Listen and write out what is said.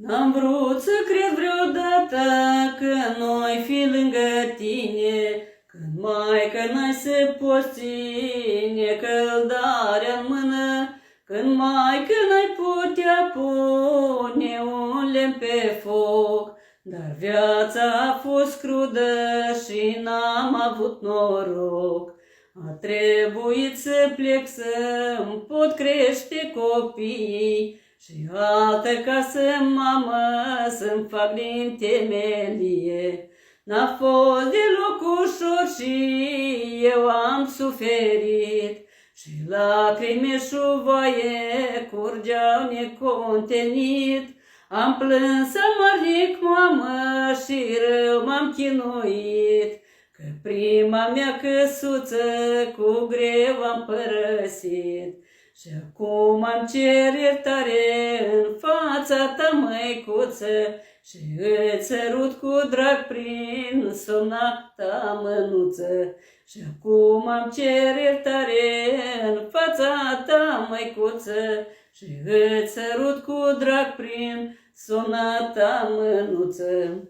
N-am vrut să cred vreodată că noi fi lângă tine, când Maică n-ai să poți ține căldarea în mână, când Maică n-ai putea pune un lemn pe foc. Dar viața a fost crudă și n-am avut noroc. A trebuit să plec să-mi pot crește copiii și altă casă, mamă, să-mi fac din temelie. N-a fost deloc ușor și eu am suferit și lacrime șuvoaie curgeau necontenit. Am plâns amarnic, mamă, și rău m-am chinuit, că prima mea căsuță cu greu am părăsit. Și acum am cer iertare în fața ta, măicuță, și îți sărut cu drag prin somna ta mânuță. Și acum am cer iertare în fața ta, măicuță, și îți sărut cu drag prin somna ta mânuță.